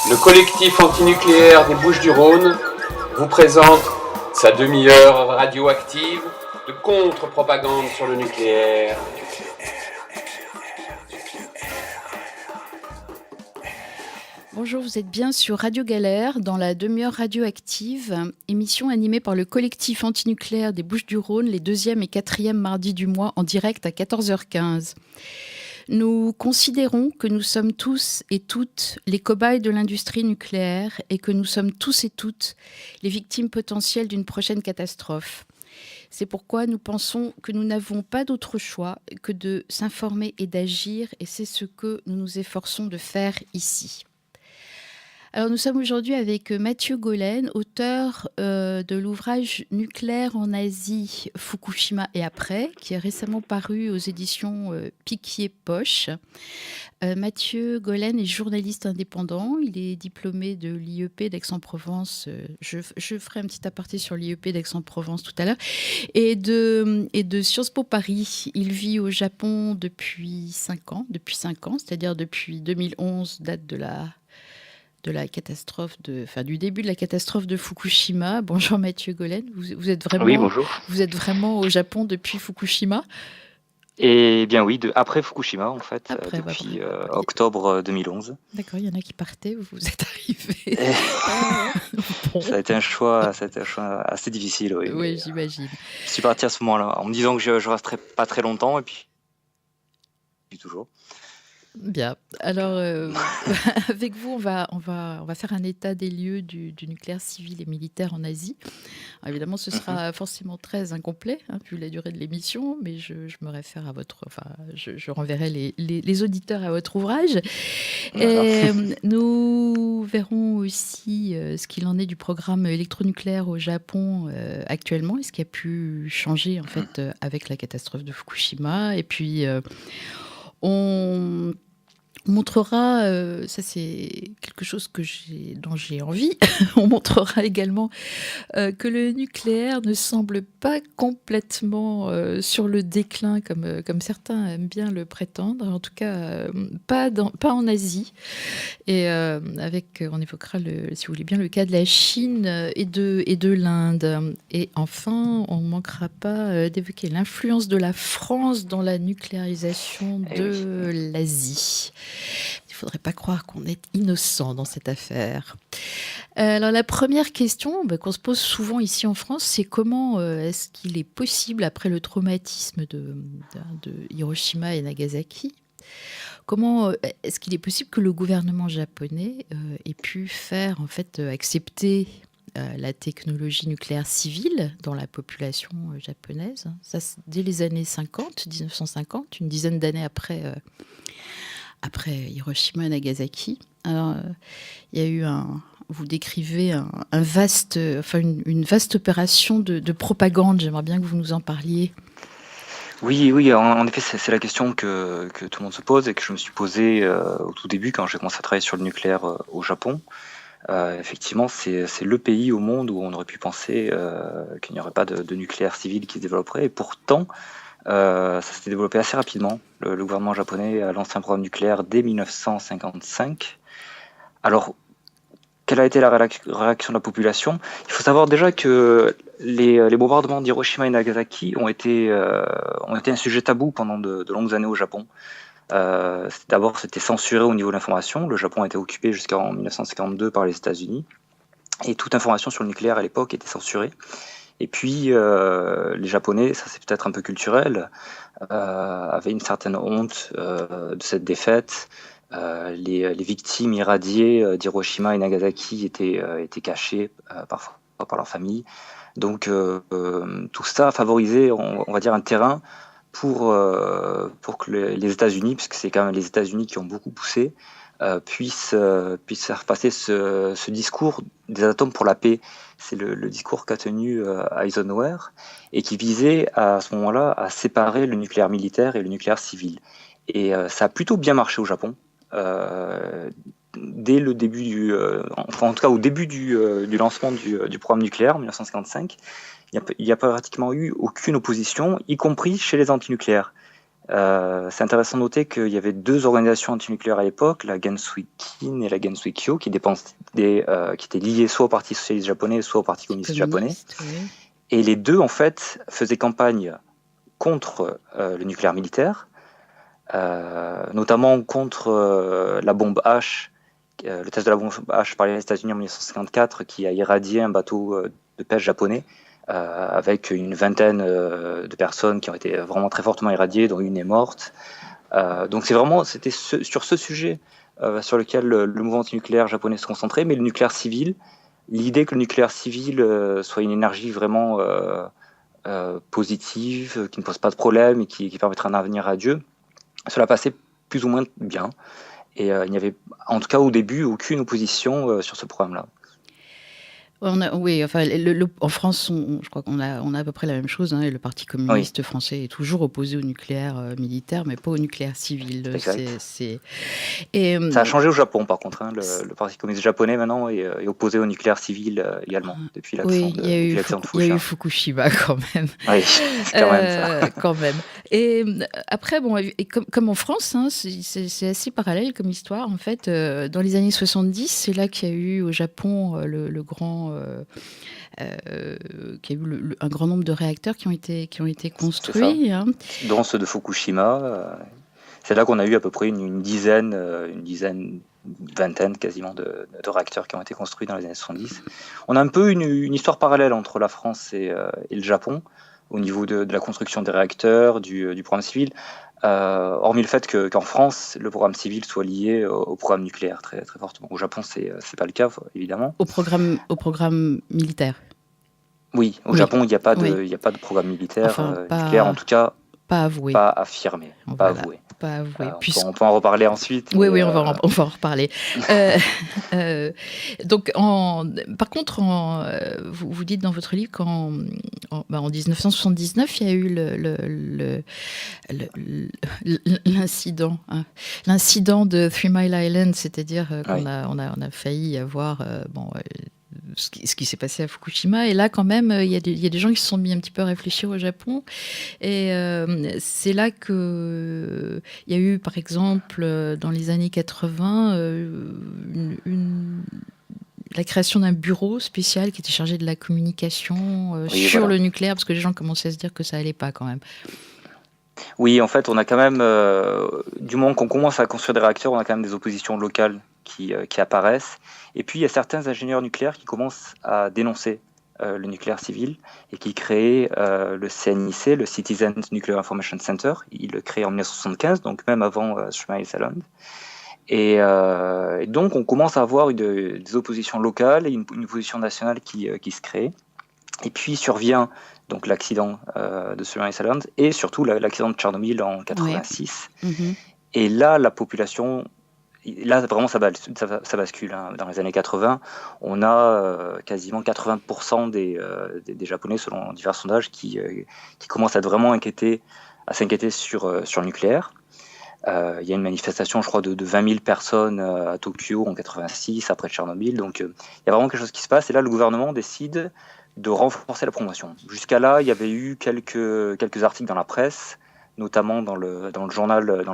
Le collectif antinucléaire des Bouches-du-Rhône vous présente sa demi-heure radioactive de contre-propagande sur le nucléaire. Bonjour, vous êtes bien sur Radio Galère dans la demi-heure radioactive, émission animée par le collectif antinucléaire des Bouches-du-Rhône les 2e et 4e mardis du mois en direct à 14h15. Nous considérons que nous sommes tous et toutes les cobayes de l'industrie nucléaire et que nous sommes tous et toutes les victimes potentielles d'une prochaine catastrophe. C'est pourquoi nous pensons que nous n'avons pas d'autre choix que de s'informer et d'agir, et c'est ce que nous nous efforçons de faire ici. Alors nous sommes aujourd'hui avec Mathieu Golène, auteur de l'ouvrage Nucléaire en Asie, Fukushima et après, qui est récemment paru aux éditions Picquier-Poche. Mathieu Golène est journaliste indépendant, il est diplômé de l'IEP d'Aix-en-Provence, je ferai un petit aparté sur l'IEP d'Aix-en-Provence tout à l'heure, et de Sciences Po Paris. Il vit au Japon depuis 5 ans, c'est-à-dire depuis 2011, date de la catastrophe, du début de la catastrophe de Fukushima. Bonjour Mathieu Golène, vous êtes vraiment, Oui, bonjour. Vous êtes vraiment au Japon depuis Fukushima ? Eh bien oui, après Fukushima en fait, depuis après. octobre 2011. D'accord, il y en a qui partaient, vous êtes arrivés. Bon. Ça a été un choix assez difficile. Oui, j'imagine. Je suis parti à ce moment-là en me disant que je resterai pas très longtemps et puis toujours. Bien. Alors, avec vous, on va faire un état des lieux du nucléaire civil et militaire en Asie. Alors, évidemment, ce sera forcément très incomplet, vu la durée de l'émission, mais je me réfère à je renverrai les auditeurs à votre ouvrage. Et, nous verrons aussi ce qu'il en est du programme électronucléaire au Japon actuellement, et ce qui a pu changer en fait avec la catastrophe de Fukushima. Et puis, on montrera, ça c'est quelque chose dont j'ai envie, on montrera également que le nucléaire ne semble pas complètement sur le déclin comme certains aiment bien le prétendre, en tout cas pas en Asie. Et on évoquera, si vous voulez bien, le cas de la Chine et de l'Inde. Et enfin, on ne manquera pas d'évoquer l'influence de la France dans la nucléarisation de l'Asie. Il ne faudrait pas croire qu'on est innocent dans cette affaire. Alors la première question qu'on se pose souvent ici en France, c'est comment est-ce qu'il est possible, après le traumatisme de Hiroshima et Nagasaki, comment est-ce qu'il est possible que le gouvernement japonais ait pu faire en fait accepter la technologie nucléaire civile dans la population japonaise, ça, dès les années 1950, une dizaine d'années après Hiroshima et Nagasaki. Alors, il y a eu vous décrivez une vaste opération de propagande. J'aimerais bien que vous nous en parliez. Oui, en effet, c'est la question que tout le monde se pose et que je me suis posée au tout début quand j'ai commencé à travailler sur le nucléaire au Japon. Effectivement, c'est le pays au monde où on aurait pu penser qu'il n'y aurait pas de nucléaire civil qui se développerait. Et pourtant, ça s'est développé assez rapidement. Le gouvernement japonais a lancé un programme nucléaire dès 1955. Alors, quelle a été la réaction de la population ? Il faut savoir déjà que les bombardements d'Hiroshima et Nagasaki ont été un sujet tabou pendant de longues années au Japon. D'abord, c'était censuré au niveau de l'information. Le Japon a été occupé jusqu'en 1952 par les États-Unis. Et toute information sur le nucléaire à l'époque était censurée. Et puis, les Japonais, ça c'est peut-être un peu culturel, avaient une certaine honte de cette défaite. Les victimes irradiées d'Hiroshima et Nagasaki étaient cachées parfois par leur famille. Donc tout ça a favorisé, on va dire, un terrain pour que les États-Unis, puisque c'est quand même les États-Unis qui ont beaucoup poussé, puissent faire passer ce discours des atomes pour la paix. C'est le discours qu'a tenu Eisenhower et qui visait à ce moment-là à séparer le nucléaire militaire et le nucléaire civil. Et ça a plutôt bien marché au Japon. Dès le début en tout cas au début du lancement du programme nucléaire en 1955, il n'y a pratiquement eu aucune opposition, y compris chez les antinucléaires. C'est intéressant de noter qu'il y avait 2 organisations antinucléaires à l'époque, la Gensuikin et la Gensuikyo, qui étaient liées soit au Parti socialiste japonais, soit au Parti communiste japonais. Oui. Et les 2, en fait, faisaient campagne contre le nucléaire militaire, notamment contre la bombe H, le test de la bombe H par les États-Unis en 1954, qui a irradié un bateau de pêche japonais, avec une vingtaine de personnes qui ont été vraiment très fortement irradiées, dont une est morte. Donc c'était sur ce sujet sur lequel le mouvement antinucléaire japonais se concentrait, mais le nucléaire civil, l'idée que le nucléaire civil soit une énergie vraiment positive, qui ne pose pas de problème et qui permettra un avenir radieux, cela passait plus ou moins bien. Et il n'y avait, en tout cas au début, aucune opposition sur ce programme-là. Oui, enfin, en France, je crois qu'on a à peu près la même chose. Hein, et le Parti communiste français est toujours opposé au nucléaire militaire, mais pas au nucléaire civil. Ça a changé au Japon, par contre. Hein, le Parti communiste japonais, maintenant, est opposé au nucléaire civil également, depuis l'accident de Fukushima. Il y a eu Fukushima, quand même. Oui, c'est quand même ça. Quand même. Et après, comme en France, hein, c'est assez parallèle comme histoire. En fait, dans les années 70, c'est là qu'il y a eu au Japon le grand... qu'il y a eu un grand nombre de réacteurs qui ont été construits. Hein. Dont ceux de Fukushima. C'est là qu'on a eu à peu près une vingtaine quasiment de réacteurs qui ont été construits dans les années 70. On a un peu une histoire parallèle entre la France et le Japon au niveau de la construction des réacteurs, du programme civil. Hormis le fait qu'en France, le programme civil soit lié au programme nucléaire très, très fortement. Au Japon, c'est pas le cas, évidemment. Au programme militaire. Oui, au Japon, il n'y a pas de programme militaire nucléaire, en tout cas. Pas avoué. Pas affirmé, voilà, pas avoué. Pas avoué. On peut en reparler ensuite. Oui, on va en reparler. Donc, par contre, vous dites dans votre livre qu'en 1979, il y a eu l'incident, l'incident de 3 Mile Island, c'est-à-dire qu'on a failli avoir ce qui s'est passé à Fukushima. Et là, quand même, il y a des gens qui se sont mis un petit peu à réfléchir au Japon. Et c'est là qu'il y a eu, par exemple, dans les années 80, la création d'un bureau spécial qui était chargé de la communication sur le nucléaire, parce que les gens commençaient à se dire que ça allait pas quand même. Oui, en fait, on a quand même, du moment qu'on commence à construire des réacteurs, on a quand même des oppositions locales qui apparaissent. Et puis, il y a certains ingénieurs nucléaires qui commencent à dénoncer le nucléaire civil et qui créent le CNIC, le Citizens Nuclear Information Center. Il le crée en 1975, donc même avant Three Mile Island. Et donc, on commence à avoir des oppositions locales et une opposition nationale qui se crée. Et puis survient donc l'accident de Three Mile Island et surtout l'accident de Tchernobyl en 86. Ouais. Mm-hmm. Et là, la population, là vraiment ça bascule. Hein. Dans les années 80, on a quasiment 80% des Japonais, selon divers sondages, qui commencent à être vraiment à s'inquiéter sur le nucléaire. Il y a une manifestation, je crois, de 20 000 personnes à Tokyo en 86, après Tchernobyl. Donc il y a vraiment quelque chose qui se passe. Et là, le gouvernement décide de renforcer la promotion. Jusqu'à là, il y avait eu quelques articles dans la presse, notamment dans le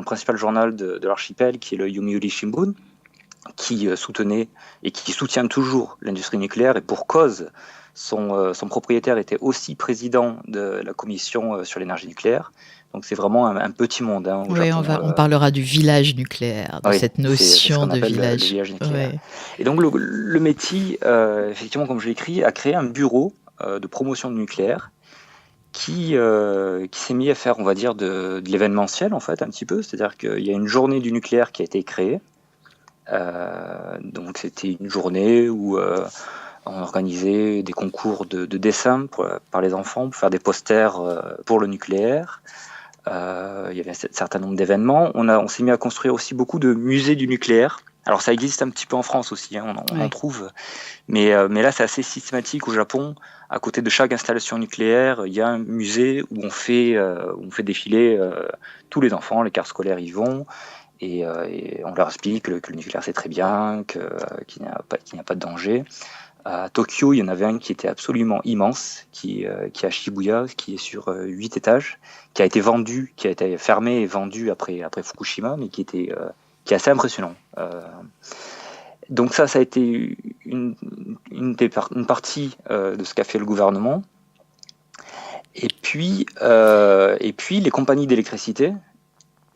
principal journal de l'archipel, qui est le Yomiuri Shimbun, qui soutenait et qui soutient toujours l'industrie nucléaire, et pour cause, son propriétaire était aussi président de la commission sur l'énergie nucléaire. Donc c'est vraiment un petit monde. Hein, au Japon. On parlera du village nucléaire, de cette notion de village. Le village nucléaire. Ouais. Et donc le METI, effectivement, comme je l'ai écrit, a créé un bureau de promotion du nucléaire qui s'est mis à faire, on va dire, de l'événementiel, en fait, un petit peu. C'est-à-dire qu'il y a une journée du nucléaire qui a été créée. Donc c'était une journée où on organisait des concours de dessin par les enfants pour faire des posters pour le nucléaire. Il y avait un certain nombre d'événements. On s'est mis à construire aussi beaucoup de musées du nucléaire. Alors ça existe un petit peu en France aussi, hein, on en trouve, mais là c'est assez systématique au Japon. À côté de chaque installation nucléaire, il y a un musée où on fait défiler tous les enfants, les cars scolaires y vont, et on leur explique que le nucléaire c'est très bien, qu'il n'y a pas de danger. À Tokyo, il y en avait un qui était absolument immense, qui est à Shibuya, qui est sur 8 étages, qui a été fermé et vendu après Fukushima, mais qui est assez impressionnant. Donc ça a été une partie de ce qu'a fait le gouvernement. Et puis les compagnies d'électricité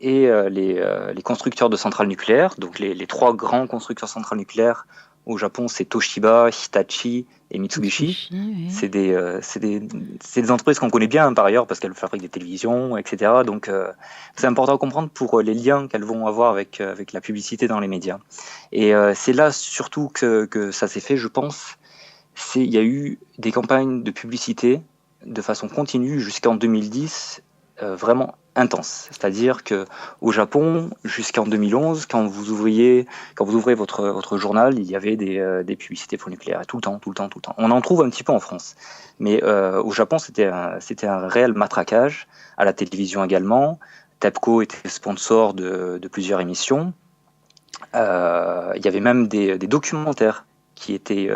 et les constructeurs de centrales nucléaires. Donc les trois grands constructeurs de centrales nucléaires au Japon, c'est Toshiba, Hitachi et Mitsubishi. Oui. C'est des entreprises qu'on connaît bien par ailleurs parce qu'elles fabriquent des télévisions, etc. Donc c'est important à comprendre pour les liens qu'elles vont avoir avec la publicité dans les médias. Et c'est là surtout que ça s'est fait, je pense. Il y a eu des campagnes de publicité de façon continue jusqu'en 2010, vraiment intense. C'est-à-dire que au Japon, jusqu'en 2011, quand vous ouvrez votre journal, il y avait des publicités pour le nucléaire, tout le temps. On en trouve un petit peu en France, mais au Japon, c'était un réel matraquage, à la télévision également. TEPCO était sponsor de plusieurs émissions. Il y avait même des documentaires qui étaient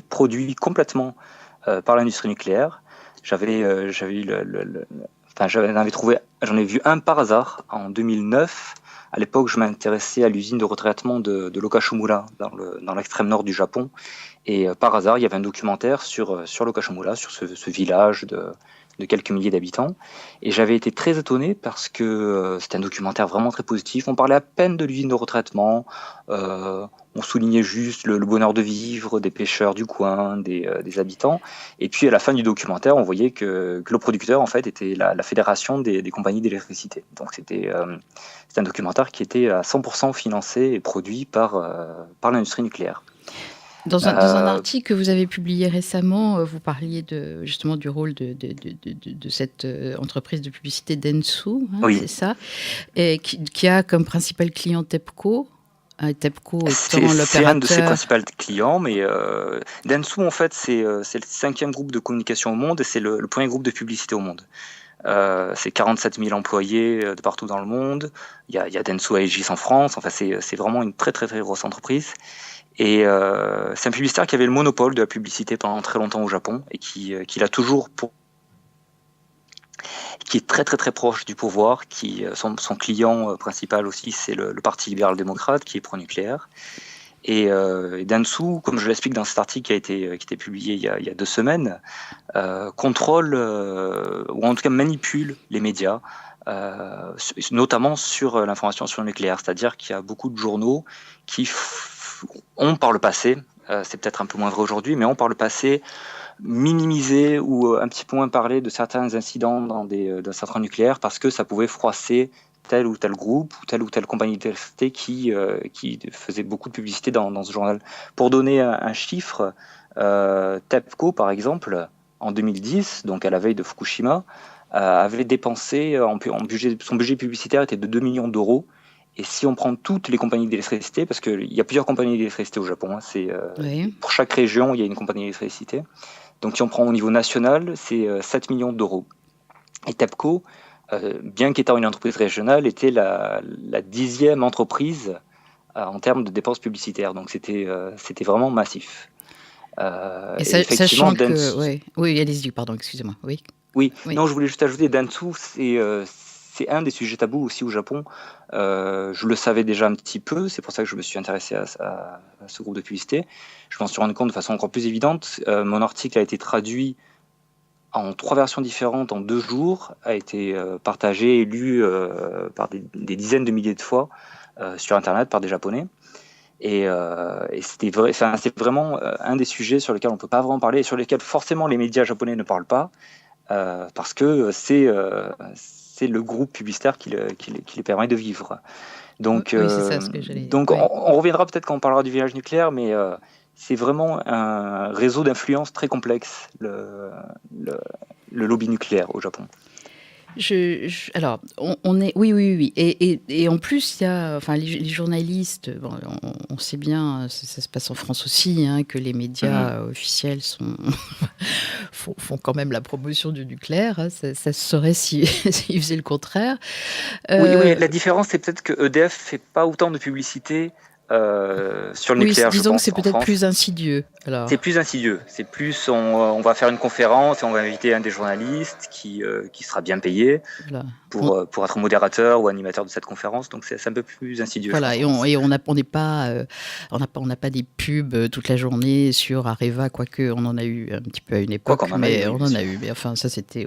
produits complètement par l'industrie nucléaire. J'en ai vu un par hasard en 2009. À l'époque, je m'intéressais à l'usine de retraitement de Lokashimura dans l'extrême nord du Japon. Et par hasard, il y avait un documentaire sur Lokashimura, sur ce village de quelques milliers d'habitants. Et j'avais été très étonné parce que c'était un documentaire vraiment très positif. On parlait à peine de l'usine de retraitement. On soulignait juste le bonheur de vivre des pêcheurs du coin, des habitants. Et puis à la fin du documentaire, on voyait que le producteur en fait était la fédération des compagnies d'électricité. Donc c'était un documentaire qui était à 100% financé et produit par l'industrie nucléaire. Dans un article que vous avez publié récemment, vous parliez justement du rôle de cette entreprise de publicité Dentsu, oui. C'est ça, et qui a comme principal client TEPCO. TEPCO étant l'opérateur. C'est un de ses principaux clients, mais Dentsu en fait c'est le 5e groupe de communication au monde et c'est le premier groupe de publicité au monde. C'est 47 000 employés de partout dans le monde. Il y a Dentsu Aegis en France. Enfin, c'est vraiment une très très très grosse entreprise. Et c'est un publicitaire qui avait le monopole de la publicité pendant très longtemps au Japon et qui l'a toujours qui est très très très proche du pouvoir. Son client principal aussi, c'est le Parti libéral-démocrate qui est pro-nucléaire. Et Dentsu, comme je l'explique dans cet article qui a été publié il y a 2 semaines, contrôle ou en tout cas manipule les médias, notamment sur l'information sur le nucléaire. C'est-à-dire qu'il y a beaucoup de journaux qui ont par le passé, c'est peut-être un peu moins vrai aujourd'hui, mais ont par le passé minimisé ou un petit peu moins parlé de certains incidents dans centrales nucléaires parce que ça pouvait froisser tel ou tel groupe ou telle compagnie d'électricité qui faisait beaucoup de publicité dans ce journal. Pour donner un chiffre, TEPCO, par exemple, en 2010, donc à la veille de Fukushima, avait dépensé, son budget publicitaire était de 2 millions d'euros. Et si on prend toutes les compagnies d'électricité, parce qu'il y a plusieurs compagnies d'électricité au Japon, oui. Pour chaque région, il y a une compagnie d'électricité. Donc si on prend au niveau national, c'est 7 millions d'euros. Et TEPCO, bien qu'étant une entreprise régionale, était la 10e entreprise en termes de dépenses publicitaires. Donc c'était vraiment massif. Et sachant que... Oui, allez-y, pardon, excusez-moi. Oui, non, je voulais juste ajouter, Dentsu, c'est un des sujets tabous aussi au Japon. Je le savais déjà un petit peu, c'est pour ça que je me suis intéressé à ce groupe de publicité. Je m'en suis rendu compte de façon encore plus évidente. Mon article a été traduit en 3 versions différentes en 2 jours, a été partagé et lu par des dizaines de milliers de fois sur Internet par des Japonais. Et c'est vraiment un des sujets sur lesquels on ne peut pas vraiment parler et sur lesquels forcément les médias japonais ne parlent pas parce que c'est le groupe publicitaire qui les permet de vivre. Donc, oui, c'est ça ce que j'allais dire. Donc on reviendra peut-être quand on parlera du village nucléaire, mais c'est vraiment un réseau d'influence très complexe, le lobby nucléaire au Japon. Alors, on est, oui, et en plus, il y a, enfin, les journalistes. Bon, on sait bien, ça se passe en France aussi, que les médias officiels font quand même la promotion du nucléaire. Ça se saurait s'ils faisaient le contraire. Oui, la différence, c'est peut-être que EDF fait pas autant de publicité sur le Oui, nucléaire, je disons que pense, c'est en peut-être France. plus insidieux. C'est Alors, plus insidieux. C'est plus, on va faire une conférence et on va inviter un des journalistes qui sera bien payé voilà. pour être modérateur ou animateur de cette conférence. Donc c'est un peu plus insidieux, je Voilà, pense, en France. on n'est pas, on n'a pas des pubs toute la journée sur Areva, quoique on en a eu un petit peu à une Quoi époque, qu'on en a eu, mais oui, on bien en a sûr. eu. Mais enfin, ça c'était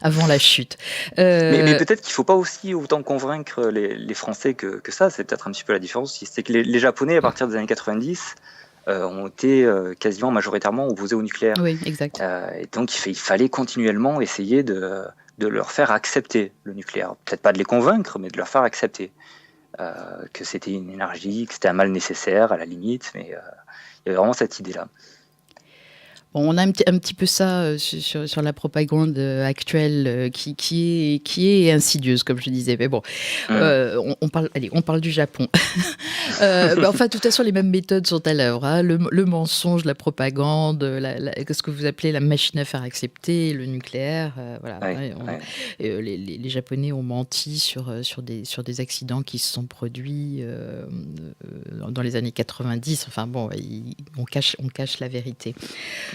avant la chute. Mais Euh, peut-être qu'il ne faut pas aussi autant convaincre les Français que ça. C'est peut-être un petit peu la différence. C'est que les Japonais, à partir des années 90, ont été quasiment majoritairement opposés au nucléaire. oui, exact. Et donc il fallait continuellement essayer de leur faire accepter le nucléaire. Peut-être pas de les convaincre, mais de leur faire accepter que c'était une énergie, que c'était un mal nécessaire à la limite, mais il y avait vraiment cette idée-là. Bon, on a un petit peu ça sur la propagande actuelle qui est insidieuse, comme je disais. Mais bon, on parle du Japon. Enfin, de toute façon, les mêmes méthodes sont à l'œuvre, hein. Le mensonge, la propagande, ce que vous appelez la machine à faire accepter, le nucléaire. Voilà. Ouais, Ouais, ouais. les Japonais ont menti sur des accidents qui se sont produits dans les années 90. Enfin bon, on cache la vérité.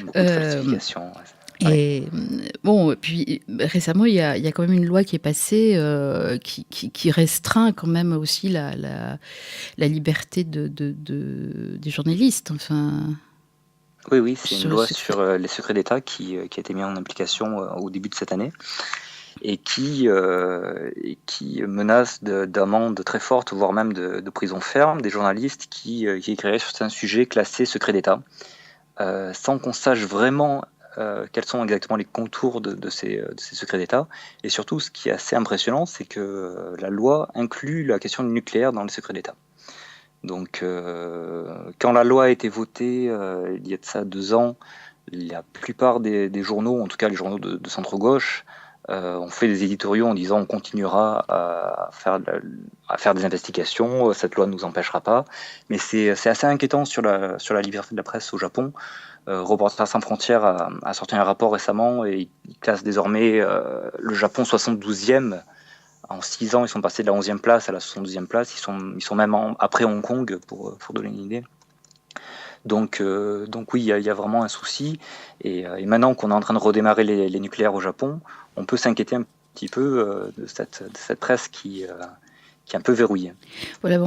Beaucoup de Euh, falsifications. Ouais. et bon, puis récemment, il y a quand même une loi qui est passée qui restreint quand même aussi la liberté des journalistes. Enfin, Oui, oui, c'est une sur le loi secret. sur les secrets d'État qui a été mise en application au début de cette année et qui menace d'amendes très fortes, voire même de prison ferme, des journalistes qui écriraient sur certains sujets classés secrets d'État, sans qu'on sache vraiment quels sont exactement les contours de ces secrets d'État. Et surtout, ce qui est assez impressionnant, c'est que la loi inclut la question du nucléaire dans les secrets d'État. Donc, quand la loi a été votée, il y a de ça 2 ans, la plupart des journaux, en tout cas les journaux de centre-gauche, ont fait des éditoriaux en disant on continuera à faire des investigations, cette loi ne nous empêchera pas. Mais c'est assez inquiétant sur la liberté de la presse au Japon. Reporters sans frontières a sorti un rapport récemment et il classe désormais le Japon 72e. En 6 ans, ils sont passés de la 11e place à la 72e place. Ils sont même après Hong Kong, pour donner une idée. Donc oui, il y a vraiment un souci. Et maintenant qu'on est en train de redémarrer les nucléaires au Japon, on peut s'inquiéter un petit peu de cette presse qui est un peu verrouillée. Voilà,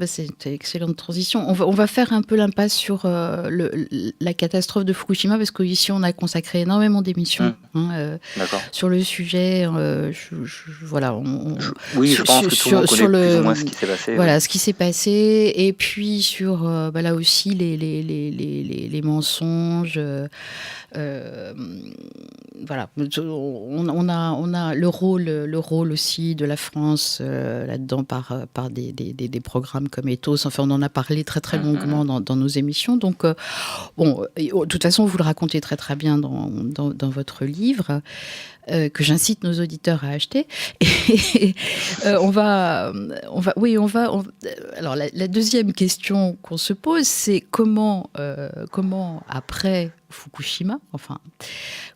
c'est une excellente transition. On va faire un peu l'impasse sur la catastrophe de Fukushima, parce qu'ici, on a consacré énormément d'émissions D'accord. sur le sujet. Voilà, Oui, je pense que tout le monde connaît plus ou moins ce qui s'est passé. voilà, Oui. ce qui s'est passé, et puis sur là aussi les mensonges. Voilà, on a le rôle aussi de la France là-dedans par des programmes comme Ethos. Enfin, on en a parlé très très longuement dans nos émissions. Donc, bon, de toute façon, vous le racontez très très bien dans votre livre. Que j'incite nos auditeurs à acheter. Et alors, la deuxième question qu'on se pose, c'est comment après Fukushima, enfin,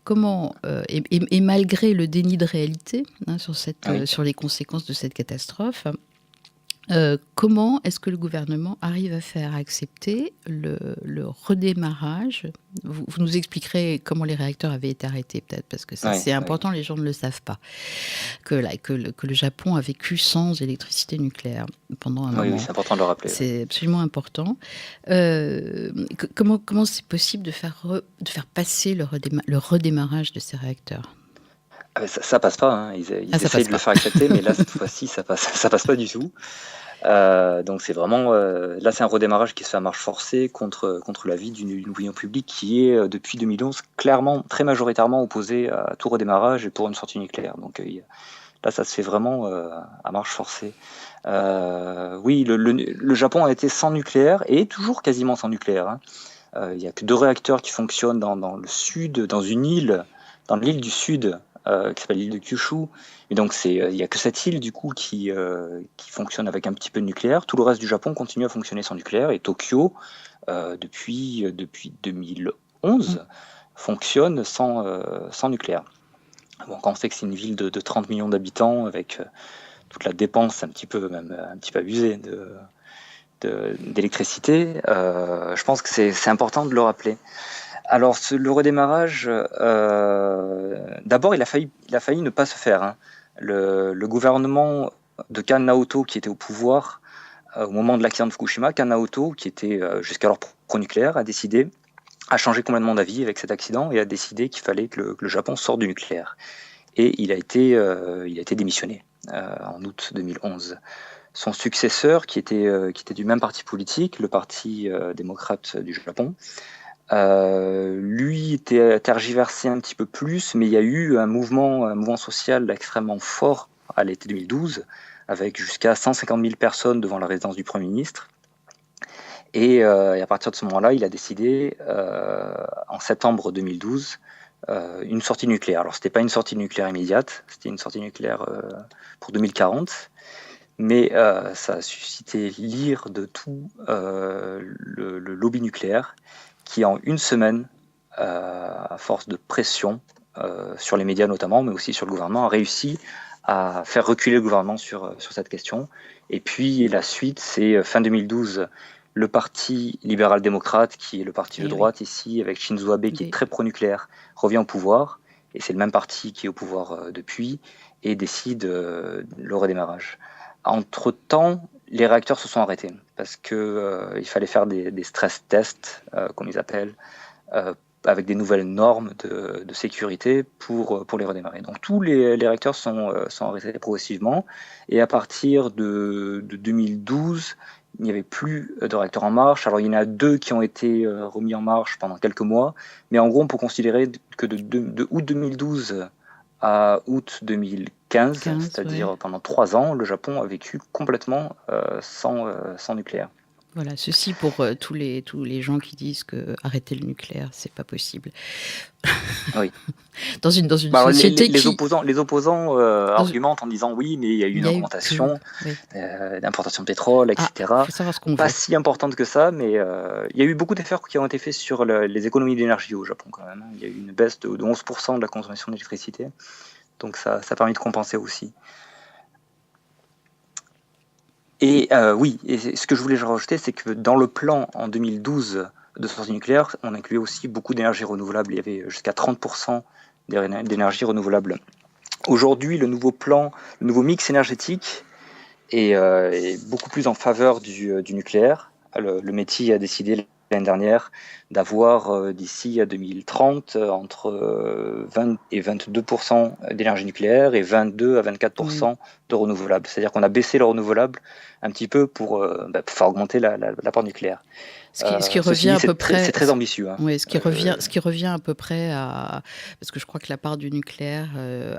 comment, et malgré le déni de réalité sur les conséquences de cette catastrophe, comment est-ce que le gouvernement arrive à faire accepter le redémarrage? Vous nous expliquerez comment les réacteurs avaient été arrêtés, peut-être, parce que ça, c'est important, les gens ne le savent pas, que le Japon a vécu sans électricité nucléaire pendant un moment. Oui, c'est important de le rappeler. C'est absolument important. Comment c'est possible de faire passer le redémarrage de ces réacteurs? Ça passe pas, hein. Ils essayent de le faire accepter, mais là, cette fois-ci, ça passe pas du tout. Donc c'est vraiment là, c'est un redémarrage qui se fait à marche forcée contre l'avis d'une opinion publique qui est depuis 2011 clairement très majoritairement opposée à tout redémarrage et pour une sortie nucléaire. Donc là, ça se fait vraiment à marche forcée. Oui, le Japon a été sans nucléaire et est toujours quasiment sans nucléaire, hein. Il y a que 2 réacteurs qui fonctionnent dans le sud, dans l'île du sud. Qui s'appelle l'île de Kyushu. Et donc, il n'y a que cette île, du coup, qui fonctionne avec un petit peu de nucléaire. Tout le reste du Japon continue à fonctionner sans nucléaire. Et Tokyo, depuis 2011, fonctionne sans nucléaire. Bon, quand on sait que c'est une ville de 30 millions d'habitants, avec toute la dépense un petit peu abusée d'électricité. Je pense que c'est important de le rappeler. Alors, le redémarrage, d'abord, il a failli ne pas se faire, hein. Le gouvernement de Kan Naoto, qui était au pouvoir au moment de l'accident de Fukushima, Kan Naoto, qui était jusqu'alors pro-nucléaire, a changé complètement d'avis avec cet accident et a décidé qu'il fallait que le Japon sorte du nucléaire. Et il a été démissionné en août 2011. Son successeur, qui était du même parti politique, le Parti démocrate du Japon, lui était tergiversé un petit peu plus, mais il y a eu un mouvement social extrêmement fort à l'été 2012, avec jusqu'à 150 000 personnes devant la résidence du Premier ministre. Et à partir de ce moment-là, il a décidé, en septembre 2012, une sortie nucléaire. Alors, c'était pas une sortie nucléaire immédiate, c'était une sortie nucléaire pour 2040, mais ça a suscité l'ire de tout le lobby nucléaire, qui en une semaine, à force de pression sur les médias notamment, mais aussi sur le gouvernement, a réussi à faire reculer le gouvernement sur cette question. Et puis la suite, c'est fin 2012, le parti libéral-démocrate, qui est le parti de droite ici, avec Shinzo Abe, qui est très pro-nucléaire, revient au pouvoir, et c'est le même parti qui est au pouvoir depuis, et décide le redémarrage. Entre-temps, les réacteurs se sont arrêtés, parce qu'il fallait faire des stress tests, comme ils appellent, avec des nouvelles normes de sécurité pour les redémarrer. Donc tous les réacteurs sont arrêtés progressivement, et à partir de 2012, il n'y avait plus de réacteurs en marche. Alors il y en a 2 qui ont été remis en marche pendant quelques mois, mais en gros on peut considérer que de août 2012 à août 2015, c'est-à-dire pendant 3 ans, le Japon a vécu complètement sans nucléaire. Voilà, ceci pour tous les gens qui disent que arrêter le nucléaire, c'est pas possible. Oui. dans une société les opposants argumentent en disant oui, mais il y a eu une augmentation d'importation de pétrole, etc. Faut savoir ce qu'on pas veut. Si importante que ça, mais il y a eu beaucoup d'efforts qui ont été faits sur les économies d'énergie au Japon quand même. Il y a eu une baisse de 11% de la consommation d'électricité, donc ça a permis de compenser aussi. Et oui, et ce que je voulais rajouter, c'est que dans le plan en 2012 de sortie nucléaire, on incluait aussi beaucoup d'énergie renouvelable. Il y avait jusqu'à 30% d'énergie renouvelable. Aujourd'hui, le nouveau mix énergétique est beaucoup plus en faveur du nucléaire. Le METI a décidé l'année dernière d'avoir d'ici à 2030 entre 20 et 22% d'énergie nucléaire et 22 à 24% de renouvelables. C'est-à-dire qu'on a baissé le renouvelable un petit peu pour faire augmenter l'apport nucléaire. Ce qui revient à peu près. C'est très ambitieux. Hein. Oui, ce qui revient à peu près à. Parce que je crois que la part du nucléaire,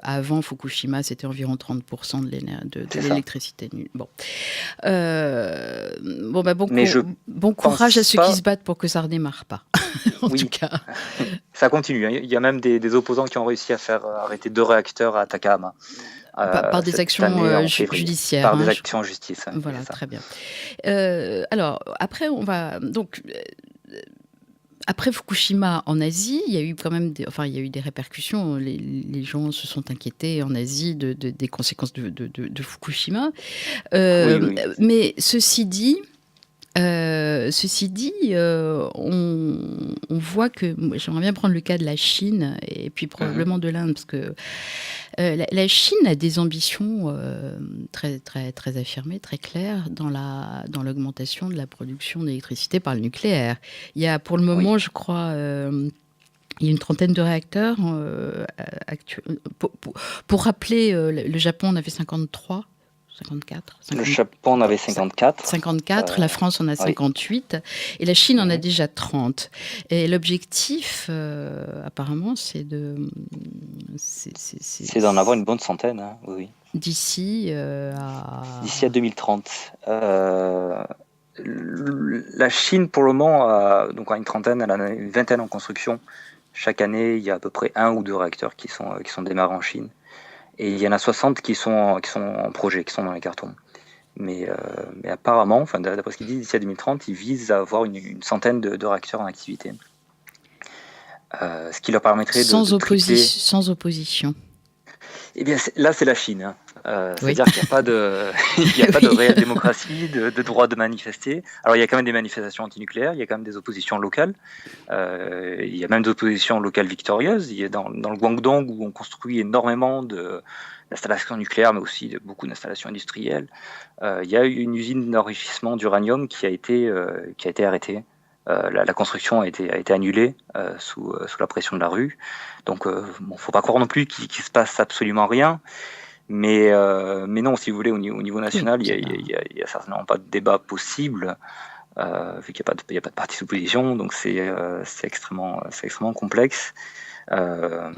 avant Fukushima, c'était environ 30% de l'électricité. Bon. Bon courage à ceux qui se battent pour que ça ne redémarre pas. En tout cas. Ça continue. Hein. Il y a même des opposants qui ont réussi à faire arrêter 2 réacteurs à Takahama. Par des actions judiciaires. Par des actions en justice. Voilà, très bien. Alors, après, on va... Donc, après Fukushima en Asie, il y a eu quand même des répercussions. Les gens se sont inquiétés en Asie des conséquences de Fukushima. Oui. Mais ceci dit, on voit que j'aimerais bien prendre le cas de la Chine et puis probablement de l'Inde, parce que la Chine a des ambitions très, très, très affirmées, très claires dans l'augmentation de la production d'électricité par le nucléaire. Il y a pour le moment, je crois, il y a une trentaine de réacteurs actuels. Pour rappeler, le Japon en avait 54. Le Japon en avait 54. 54, la France en a 58, et la Chine en a déjà 30. Et l'objectif, apparemment, c'est d'en avoir une bonne centaine, hein, oui. D'ici à 2030. La Chine, pour le moment, a une trentaine, elle en a une vingtaine en construction. Chaque année, il y a à peu près 1 ou 2 réacteurs qui sont démarrés en Chine. Et il y en a 60 qui sont en projet, qui sont dans les cartons. Mais apparemment, d'après ce qu'ils disent, d'ici à 2030, ils visent à avoir une centaine de réacteurs en activité. Ce qui leur permettrait sans opposition. Eh bien, là, c'est la Chine, hein. Oui. C'est-à-dire qu'il n'y a pas de, il y a pas de Oui. réelle démocratie, de droit de manifester. Alors, il y a quand même des manifestations antinucléaires, il y a quand même des oppositions locales. Il y a même des oppositions locales victorieuses. Il y a dans le Guangdong où on construit énormément d'installations nucléaires, mais aussi beaucoup d'installations industrielles. Il y a eu une usine d'enrichissement d'uranium qui a été arrêtée. La construction a été annulée sous la pression de la rue. Donc, bon, faut pas croire non plus qu'il se passe absolument rien. Mais non, si vous voulez, au niveau Oui, national, c'est pas. il y a certainement pas de débat possible, vu qu'il n'y a pas de parti d'opposition, donc c'est extrêmement complexe. Euh,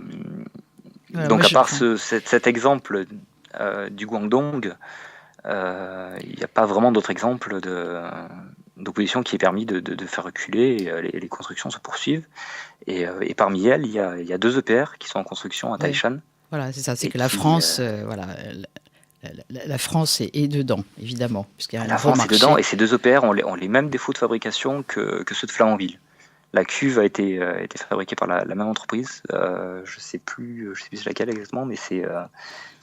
Voilà, moi, donc à part enfin, cet exemple du Guangdong, il n'y a pas vraiment d'autres exemples d'opposition qui ait permis de faire reculer, et les constructions se poursuivent. Et parmi elles, il y a deux EPR qui sont en construction à oui. Taishan Voilà, c'est ça. C'est et que la qui, France, voilà, la France est dedans, évidemment, puisqu'il y a un la gros France est dedans, marché. et ces deux EPR ont les mêmes défauts de fabrication que ceux de Flamanville. La cuve a été fabriquée par la même entreprise. Je sais plus c'est laquelle exactement, mais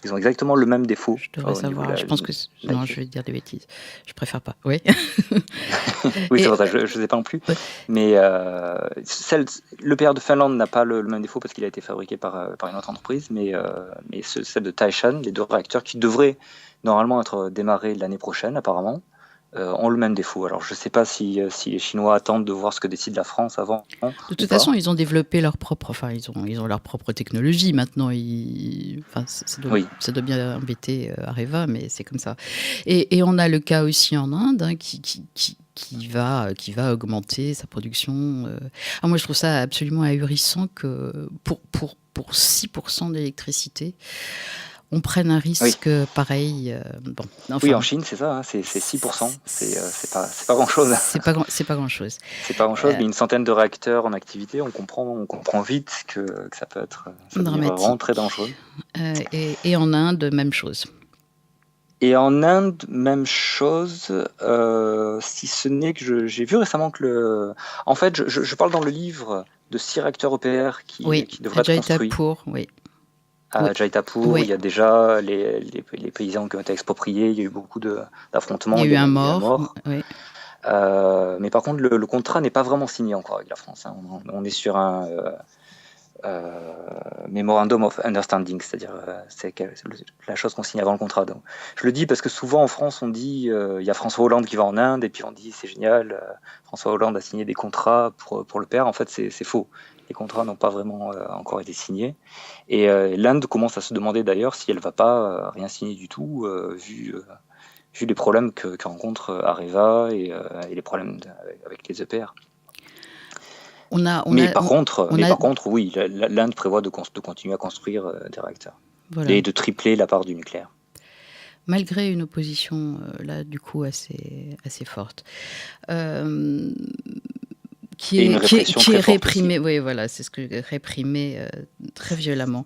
ils ont exactement le même défaut Je devrais au niveau savoir. Je pense que la non, je cuve. vais dire des bêtises. Je préfère pas. Oui. Oui, c'est Et pour ça, je ne sais pas non plus. ouais. Mais l'EPR de Finlande n'a pas le même défaut parce qu'il a été fabriqué par une autre entreprise, mais celle de Taishan, les deux réacteurs qui devraient normalement être démarrés l'année prochaine, apparemment, ont le même défaut. Alors, je ne sais pas si les Chinois attendent de voir ce que décide la France avant De ou toute pas. façon, ils ont développé leur propre, enfin, ils ont leur propre technologie maintenant. Enfin, Oui, ça doit bien embêter Areva, mais c'est comme ça. Et on a le cas aussi en Inde, hein, qui va augmenter sa production. Ah, moi, je trouve ça absolument ahurissant que pour 6% d'électricité, on prenne un oui. risque pareil. Bon, Oui, enfin, en Chine, c'est ça, hein, c'est 6%. C'est pas grand-chose. c'est pas grand-chose. C'est pas grand-chose, mais une centaine de réacteurs en activité, on comprend vite que ça peut devenir vraiment très Dramatique. dangereux. Et en Inde, même chose. Et en Inde, même chose, si ce n'est que j'ai vu récemment que en fait, je parle dans le livre de 6 réacteurs EPR Oui, qui devraient être Ajay construits. Thakur, oui. Oui, À Jaitapur, il oui. y a déjà les paysans qui ont été expropriés, il y a eu beaucoup Il y d'affrontements, a eu un il y a eu un mort. mort. Oui. Mais par contre, le contrat n'est pas vraiment signé encore avec la France, hein. On est sur un Memorandum of Understanding, c'est-à-dire la chose qu'on signe avant le contrat. Donc, je le dis parce que souvent en France, on dit il y a François Hollande qui va en Inde et puis on dit c'est génial, François Hollande a signé des contrats pour le père. En fait, c'est faux. Les contrats n'ont pas vraiment encore été signés. Et l'Inde commence à se demander d'ailleurs si elle ne va pas rien signer du tout, vu les problèmes que rencontre Areva et les problèmes avec les EPR. On a, on Mais a, par contre, on a, oui, l'Inde prévoit de continuer à construire des réacteurs voilà. et de tripler la part du nucléaire. Malgré une opposition, là, du coup, assez forte. Euh, Et une répression qui est très forte aussi. réprimée, oui, voilà, c'est ce que réprimée très violemment.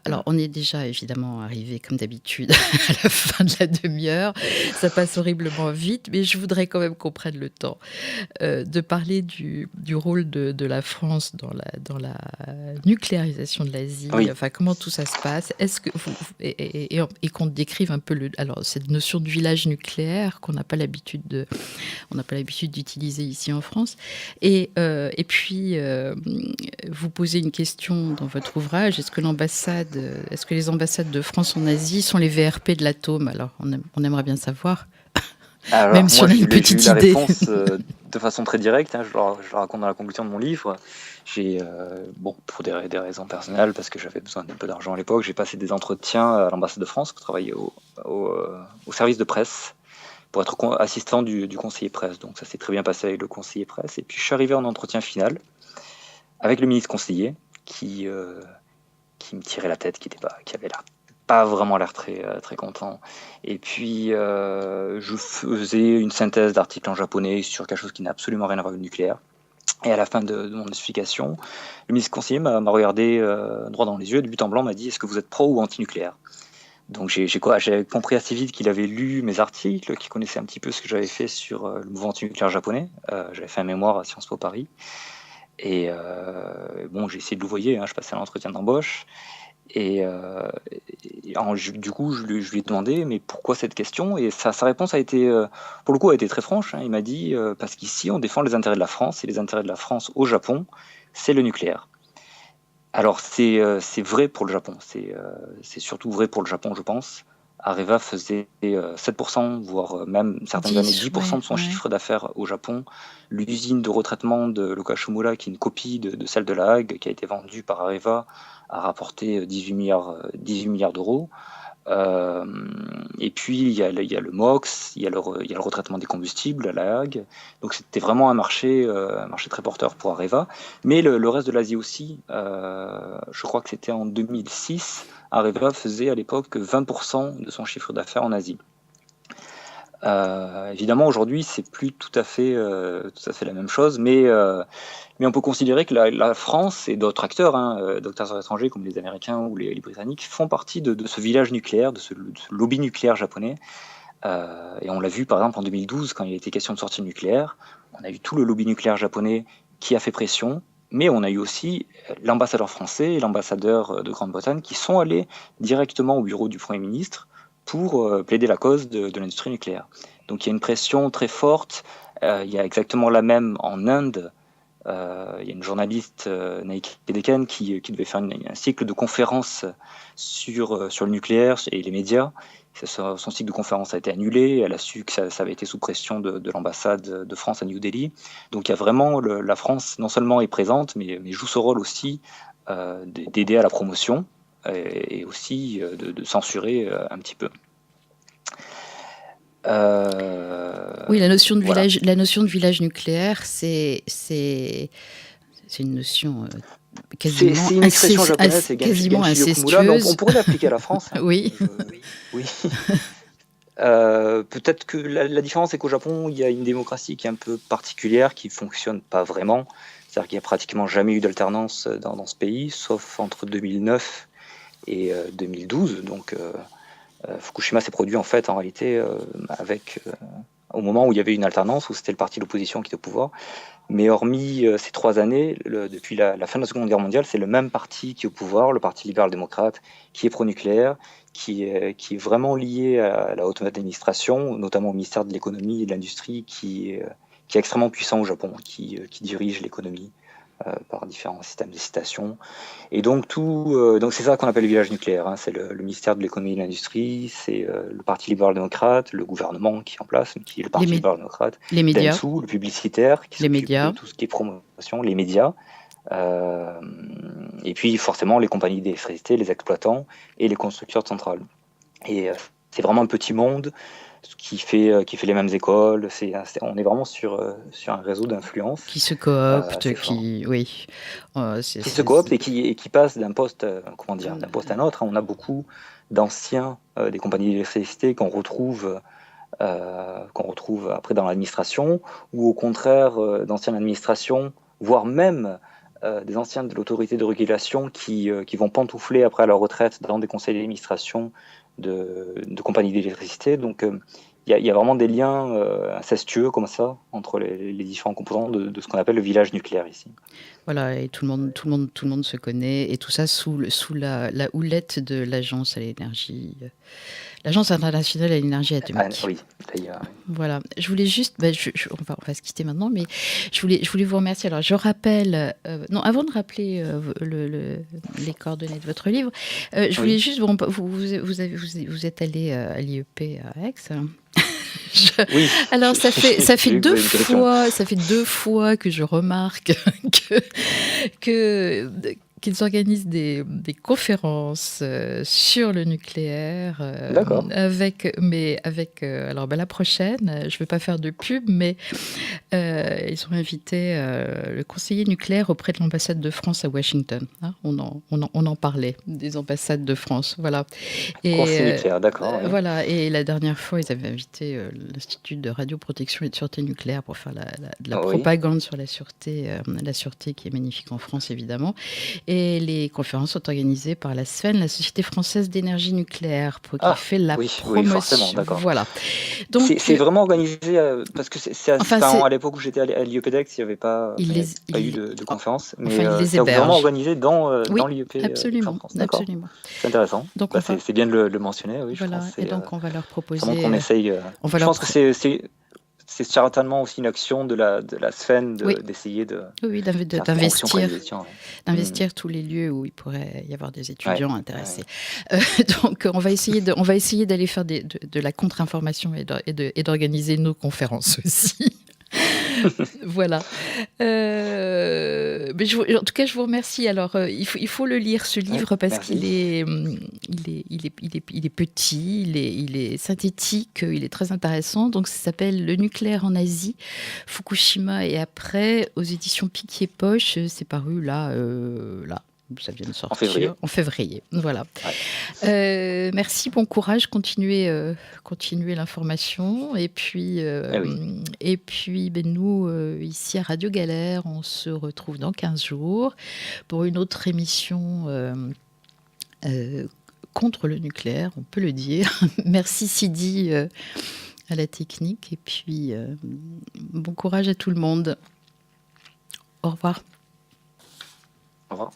Alors, on est déjà évidemment arrivé, comme d'habitude, à la fin de la demi-heure. Ça passe horriblement vite, mais je voudrais quand même qu'on prenne le temps de parler du rôle de la France dans la nucléarisation de l'Asie. Oui. Enfin, comment tout ça se passe. Est-ce que et qu'on décrive un peu alors cette notion de village nucléaire qu'on n'a pas l'habitude d'utiliser ici en France. Et puis, vous posez une question dans votre ouvrage. Est-ce que les ambassades de France en Asie sont les VRP de l'atome? Alors, on aimerait bien savoir, Alors, même si moi, on a une j'ai eu petite la idée. réponse de façon très directe, hein, je le raconte dans la conclusion de mon livre. Bon, pour des raisons personnelles, parce que j'avais besoin d'un peu d'argent à l'époque, j'ai passé des entretiens à l'ambassade de France pour travailler au service de presse, pour être assistant du conseiller presse. Donc ça s'est très bien passé avec le conseiller presse. Et puis je suis arrivé en entretien final avec le ministre conseiller qui me tirait la tête, qui avait pas vraiment l'air très content. Et puis je faisais une synthèse d'articles en japonais sur quelque chose qui n'a absolument rien à voir avec le nucléaire. Et à la fin de mon explication, le ministre conseiller m'a regardé droit dans les yeux, de but en blanc, m'a dit: est-ce que vous êtes pro ou anti-nucléaire? Donc j'ai compris assez vite qu'il avait lu mes articles, qu'il connaissait un petit peu ce que j'avais fait sur le mouvement anti-nucléaire japonais. J'avais fait un mémoire à Sciences Po Paris. Et bon, j'ai essayé de louvoyer, hein, je passais un entretien d'embauche. Du coup, je lui ai demandé, mais pourquoi cette question? Et sa réponse a été, pour le coup, a été très franche, hein. Il m'a dit, parce qu'ici, on défend les intérêts de la France, et les intérêts de la France au Japon, c'est le nucléaire. Alors, c'est vrai pour le Japon, c'est surtout vrai pour le Japon, je pense. Areva faisait 7%, voire même certaines années 10% de son chiffre d'affaires au Japon. L'usine de retraitement de Lokashimura, qui est une copie de celle de La Hague, qui a été vendue par Areva, a rapporté 18 milliards d'euros. Et puis il y a le MOX, il y a le retraitement des combustibles à La Hague. Donc c'était vraiment un marché très porteur pour Areva. Mais le reste de l'Asie aussi, je crois que c'était en 2006, Areva faisait à l'époque 20% de son chiffre d'affaires en Asie. Évidemment, aujourd'hui, c'est plus tout à fait la même chose, mais on peut considérer que la France et d'autres acteurs, d'acteurs étrangers comme les Américains ou les Britanniques, font partie de ce village nucléaire, de ce lobby nucléaire japonais. Et on l'a vu par exemple en 2012, quand il a été question de sortie nucléaire, on a eu tout le lobby nucléaire japonais qui a fait pression, mais on a eu aussi l'ambassadeur français et l'ambassadeur de Grande-Bretagne qui sont allés directement au bureau du Premier ministre pour plaider la cause de l'industrie nucléaire. Donc il y a une pression très forte. Il y a exactement la même en Inde. Il y a une journaliste, Naiki Deken, qui devait faire un cycle de conférences sur le nucléaire et les médias. Son cycle de conférences a été annulé. Elle a su que ça avait été sous pression de l'ambassade de France à New Delhi. Donc il y a vraiment la France non seulement est présente, mais joue ce rôle aussi d'aider à la promotion et aussi de censurer un petit peu. Oui, la notion de village nucléaire, c'est une notion quasiment c'est une expression japonaise, c'est quasiment incestueuse. Mais on pourrait l'appliquer à la France. Oui. Oui. Peut-être que la différence, c'est qu'au Japon, il y a une démocratie qui est un peu particulière, qui fonctionne pas vraiment. C'est-à-dire qu'il n'y a pratiquement jamais eu d'alternance dans ce pays, sauf entre 2009 et 2012. Donc Fukushima s'est produit en fait en réalité au moment où il y avait une alternance, où c'était le parti de l'opposition qui était au pouvoir. Mais hormis ces 3 années, depuis la fin de la Seconde Guerre mondiale, c'est le même parti qui est au pouvoir, le Parti libéral-démocrate, qui est pro-nucléaire, qui est vraiment lié à la haute administration, notamment au ministère de l'économie et de l'industrie, qui est extrêmement puissant au Japon, qui dirige l'économie par différents systèmes d'excitation. Et donc c'est ça qu'on appelle le village nucléaire. C'est le ministère de l'économie et de l'industrie, c'est le Parti libéral-démocrate, le gouvernement qui est en place, qui est le Parti libéral-démocrate, les médias, Dentsu, le publicitaire, qui s'occupe de tout ce qui est promotion, les médias, et puis forcément les compagnies d'électricité, les exploitants et les constructeurs de centrales. Et c'est vraiment un petit monde qui fait les mêmes écoles. On est vraiment sur un réseau d'influence qui se coopte, qui se coopte et qui passe d'un poste d'un poste à un autre. On a beaucoup d'anciens des compagnies d'électricité qu'on retrouve après dans l'administration, ou au contraire d'anciennes administrations, voire même des anciens de l'autorité de régulation qui vont pantoufler après à leur retraite dans des conseils d'administration de compagnies d'électricité. Donc il y a vraiment des liens incestueux comme ça entre les différents composants de ce qu'on appelle le village nucléaire ici. Voilà, et tout le monde se connaît, et tout ça sous la houlette de l'agence à l'énergie, l'agence internationale à l'énergie atomique. Oui, d'ailleurs. Voilà, je voulais juste, on va se quitter maintenant, mais je voulais vous remercier. Alors, je rappelle, avant de rappeler les coordonnées de votre livre, je voulais juste, vous êtes allé à l'IEP à Aix. Oui. Alors ça fait 2 fois que je remarque qu'ils organisent des conférences sur le nucléaire. D'accord. Alors la prochaine, je ne vais pas faire de pub, mais ils ont invité le conseiller nucléaire auprès de l'ambassade de France à Washington. Hein, on en parlait, des ambassades de France. Voilà. Conseiller nucléaire, d'accord. Oui. Voilà. Et la dernière fois, ils avaient invité l'Institut de radioprotection et de sûreté nucléaire pour faire de la propagande sur la sûreté qui est magnifique en France, évidemment. Et les conférences sont organisées par la SFEN, la Société française d'énergie nucléaire, qui fait la oui, forcément, promotion. d'accord. Voilà. Donc, C'est vraiment organisé parce que à l'époque où j'étais à l'IEPDEX, il n'y avait pas eu de conférence, mais ils les c'est hébergent. vraiment organisé dans Oui, l'IEP absolument, Fort-France. D'accord. absolument. C'est intéressant. Donc, C'est bien de le mentionner. Oui, voilà. je pense Et donc, on va leur proposer. Ça montre qu'on essaye. Je pense que c'est certainement aussi une action de la SFEN d'essayer d'investir tous les lieux où il pourrait y avoir des étudiants intéressés. Donc, on va essayer d'aller faire de la contre-information et d'organiser nos conférences aussi. Voilà. Mais en tout cas, je vous remercie. Alors, il faut le lire, ce livre, parce qu'il est petit, il est synthétique, il est très intéressant. Donc, ça s'appelle Le nucléaire en Asie, Fukushima et après, aux éditions Piquier Poche. C'est paru là. Ça vient de sortir en février. Voilà. Ouais. Merci, bon courage, continuez l'information. Et puis, nous, ici à Radio Galère, on se retrouve dans 15 jours pour une autre émission contre le nucléaire, on peut le dire. Merci Sidi à la technique. Et puis, bon courage à tout le monde. Au revoir. Au revoir.